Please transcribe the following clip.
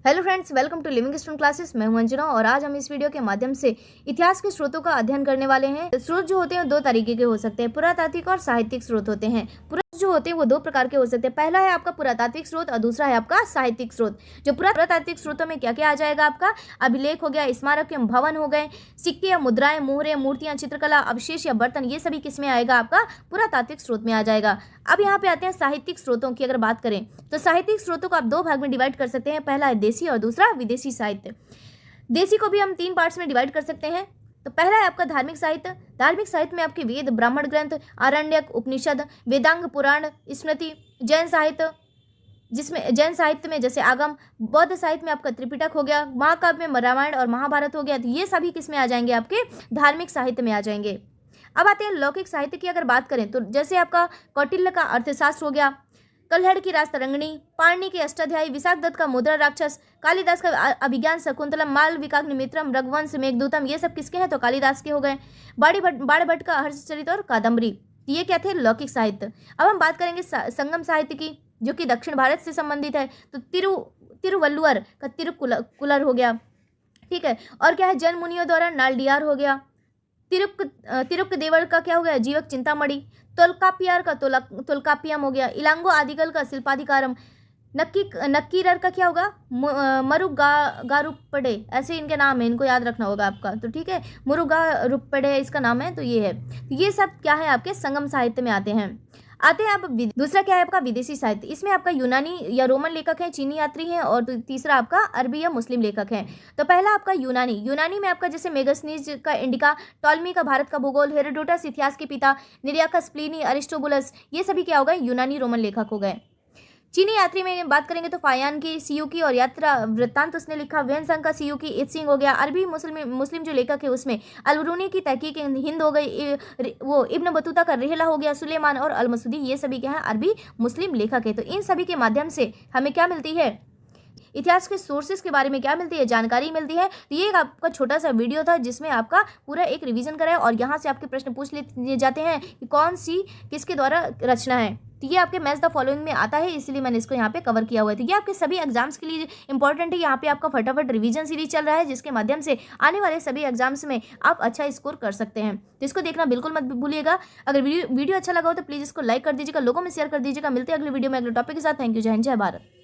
Hello friends, welcome to Living Stone Classes. मैं हूं अंजना और आज हम इस वीडियो के माध्यम से इतिहास के स्रोतों का अध्ययन करने वाले हैं। स्रोत जो होते हैं दो तरीके के हो सकते हैं, पुरातात्विक और साहित्यिक स्रोत होते हैं। जो होते हैं वो दो प्रकार के हो सकते हैं। पहला है आपका पुरातात्विक स्रोत और दूसरा है आपका साहित्यिक स्रोत। जो पुरातात्विक स्रोतों में क्या क्या आ जाएगा, आपका अभिलेख हो गया, स्मारक एवं भवन हो गए, सिक्के या मुद्राएं, मोहरें, मूर्तियां, चित्रकला, अवशेष या बर्तन, ये सभी किसमें आएगा, आपका पुरातात्विक स्रोत में आ जाएगा। अब यहाँ पे आते हैं साहित्यिक स्रोतों की। अगर बात करें तो साहित्यिक स्रोतों को आप दो भाग में डिवाइड कर सकते हैं। पहला है देसी और दूसरा विदेशी साहित्य। देसी को भी हम तीन पार्ट्स में डिवाइड कर सकते हैं। तो पहला है आपका धार्मिक साहित्य। धार्मिक साहित्य में आपके वेद, ब्राह्मण ग्रंथ, आरण्यक, उपनिषद, वेदांग, पुराण, स्मृति, जैन साहित्य, जिसमें जैन साहित्य में जैसे आगम, बौद्ध साहित्य में आपका त्रिपिटक हो गया, महाकाव्य में रामायण और महाभारत हो गया। तो ये सभी किस में आ जाएंगे, आपके धार्मिक साहित्य में आ जाएंगे। अब आते हैं लौकिक साहित्य की। अगर बात करें तो जैसे आपका कौटिल्य का अर्थशास्त्र हो गया, कल्हड़ की राजतरंगिणी, पाणिनि के अष्टाध्यायी, विशाख दत्त का मुद्रा राक्षस, कालिदास का अभिज्ञान शकुंतलम, मालविकाग्निमित्रम, रघुवंश, मेघदूतम, ये सब किसके हैं, तो कालिदास के हो गए। बाणभट्ट का हर्षचरित और कादम्बरी, ये क्या थे, लौकिक साहित्य। अब हम बात करेंगे संगम साहित्य की, जो कि दक्षिण भारत से संबंधित है। तो तिरुवल्लुवर का तिरुकुलर हो गया, ठीक है। और क्या है, जैन मुनियों द्वारा नालडियार हो गया। तिरुक देवर का क्या हो गया, जीवक चिंतामणि। तोलकापियार का तोलकापियम हो गया। इलांगो आदिगल का शिल्पाधिकारम। नक्कीरर का क्या होगा, मुरुगारुपड़े, ऐसे इनके नाम है, इनको याद रखना होगा आपका। तो ठीक है, मुरुगारुपड़े इसका नाम है। तो ये है, ये सब क्या है, आपके संगम साहित्य में आते हैं। आते हैं आप दूसरा क्या है आपका विदेशी साहित्य। इसमें आपका यूनानी या रोमन लेखक हैं, चीनी यात्री हैं, और तीसरा आपका अरबी या मुस्लिम लेखक हैं। तो पहला आपका यूनानी में आपका जैसे मेगस्थनीज का इंडिका, टॉलमी का भारत का भूगोल, हेरोडोटस इतिहास के पिता, निरियाकस, प्लिनी, अरिस्टोबुलस, ये सभी क्या हो गए, यूनानी रोमन लेखक हो गए। चीनी यात्री में बात करेंगे तो फायान की, सीयू की और यात्रा वृत्तांत उसने लिखा। वेनसंग का सीयू की, इत्सिंग हो गया। अरबी मुस्लिम जो लेखक है उसमें अलबरूनी की तहकीक हिंद हो गई, वो इब्न बतूता का रिहला हो गया, सुलेमान और अलमसूदी, ये सभी क्या है, अरबी मुस्लिम लेखक है। तो इन सभी के माध्यम से हमें क्या मिलती है, इतिहास के सोर्सेज के बारे में क्या मिलती है, जानकारी मिलती है। तो ये एक आपका छोटा सा वीडियो था जिसमें आपका पूरा एक रिवीजन कराया और यहाँ से आपके प्रश्न पूछ लिए जाते हैं कि कौन सी किसके द्वारा रचना है। तो ये आपके मैच द फॉलोइंग में आता है, इसलिए मैंने इसको यहाँ पे कवर किया हुआ है। तो ये आपके सभी एग्जाम्स के लिए इंपॉर्टेंट है। यहाँ पे आपका फटाफट रिवीजन सीरीज चल रहा है, जिसके माध्यम से आने वाले सभी एग्जाम्स में आप अच्छा स्कोर कर सकते हैं। तो इसको देखना बिल्कुल मत भूलिएगा। अगर वीडियो अच्छा लगा हो तो प्लीज़ इसको लाइक कर दीजिएगा, लोगों में शेयर कर दीजिएगा। मिलते हैं अगले वीडियो में अगले टॉपिक के साथ। थैंक यू, जय हिंद, जय भारत।